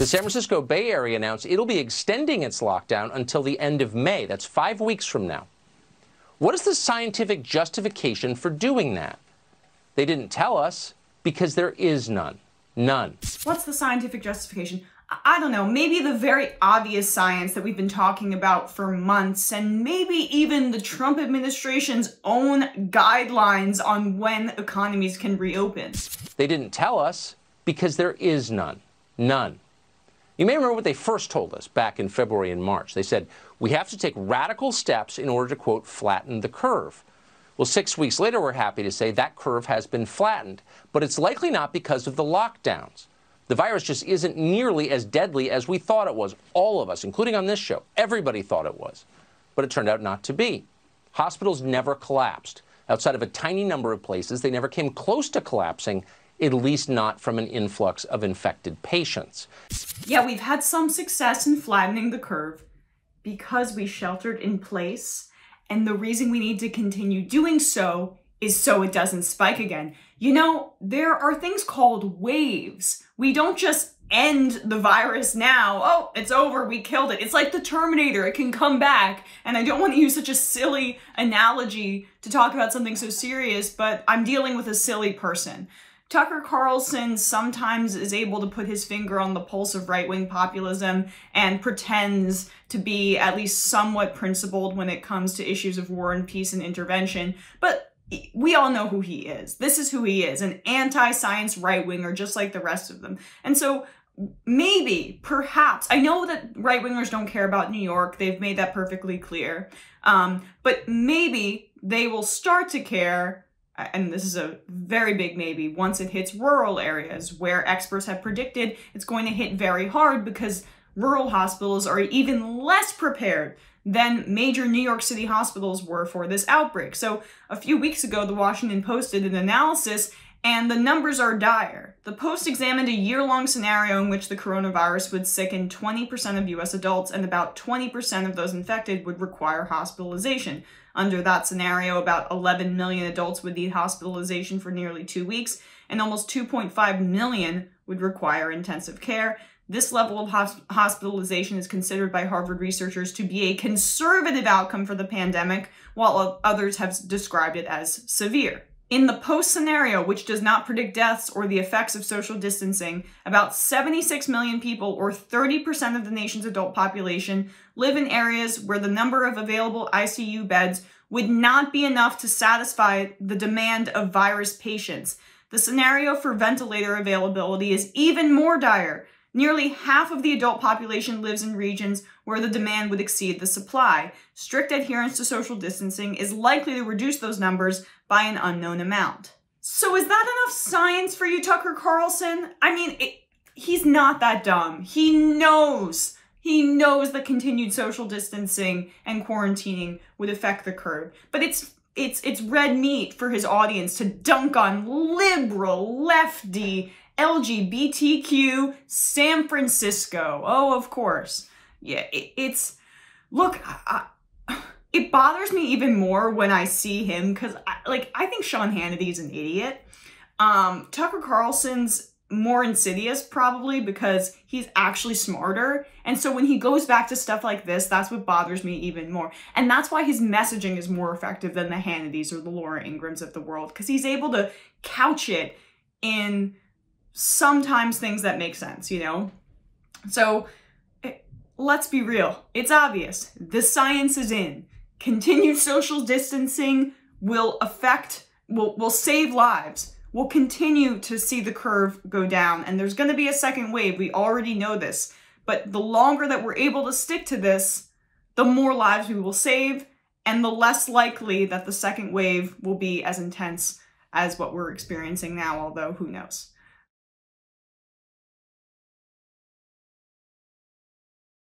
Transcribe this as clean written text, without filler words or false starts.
The San Francisco Bay Area announced it'll be extending its lockdown until the end of May. That's 5 weeks from now. What is the scientific justification for doing that? They didn't tell us because there is none. None. What's the scientific justification? I don't know, maybe the very obvious science that we've been talking about for months, and maybe even the Trump administration's own guidelines on when economies can reopen. They didn't tell us because there is none. None. You may remember what they first told us back in February and March. They said, we have to take radical steps in order to, quote, flatten the curve. Well, 6 weeks later, we're happy to say that curve has been flattened, but it's likely not because of the lockdowns. The virus just isn't nearly as deadly as we thought it was. All of us, including on this show, everybody thought it was. But it turned out not to be. Hospitals never collapsed. Outside of a tiny number of places, they never came close to collapsing, at least not from an influx of infected patients. Yeah, we've had some success in flattening the curve because we sheltered in place, and the reason we need to continue doing so is so it doesn't spike again. You know, there are things called waves. We don't just end the virus now. Oh, it's over, we killed it. It's like the Terminator, it can come back. And I don't want to use such a silly analogy to talk about something so serious, but I'm dealing with a silly person. Tucker Carlson sometimes is able to put his finger on the pulse of right-wing populism and pretends to be at least somewhat principled when it comes to issues of war and peace and intervention. But we all know who he is. This is who he is, an anti-science right-winger just like the rest of them. And so maybe, perhaps, I know that right-wingers don't care about New York. They've made that perfectly clear. But maybe they will start to care, and this is a very big maybe, once it hits rural areas where experts have predicted it's going to hit very hard because rural hospitals are even less prepared than major New York City hospitals were for this outbreak. So a few weeks ago, the Washington Post did an analysis and the numbers are dire. The Post examined a year-long scenario in which the coronavirus would sicken 20% of US adults and about 20% of those infected would require hospitalization. Under that scenario, about 11 million adults would need hospitalization for nearly 2 weeks, and almost 2.5 million would require intensive care. This level of hospitalization is considered by Harvard researchers to be a conservative outcome for the pandemic, while others have described it as severe. In the Post scenario, which does not predict deaths or the effects of social distancing, about 76 million people, or 30% of the nation's adult population, live in areas where the number of available ICU beds would not be enough to satisfy the demand of virus patients. The scenario for ventilator availability is even more dire. Nearly half of the adult population lives in regions where the demand would exceed the supply. Strict adherence to social distancing is likely to reduce those numbers by an unknown amount. So is that enough science for you, Tucker Carlson? I mean, he's not that dumb. He knows that continued social distancing and quarantining would affect the curve. But it's red meat for his audience to dunk on liberal, lefty, LGBTQ San Francisco. Oh, of course. Yeah, look, it bothers me even more when I see him because, I think Sean Hannity's an idiot. Tucker Carlson's more insidious probably because he's actually smarter. And so when he goes back to stuff like this, that's what bothers me even more. And that's why his messaging is more effective than the Hannitys or the Laura Ingrams of the world, because he's able to couch it in sometimes things that make sense, you know? So let's be real. It's obvious. The science is in. Continued social distancing will save lives. We'll continue to see the curve go down, and there's going to be a second wave. We already know this. But the longer that we're able to stick to this, the more lives we will save, and the less likely that the second wave will be as intense as what we're experiencing now, although who knows.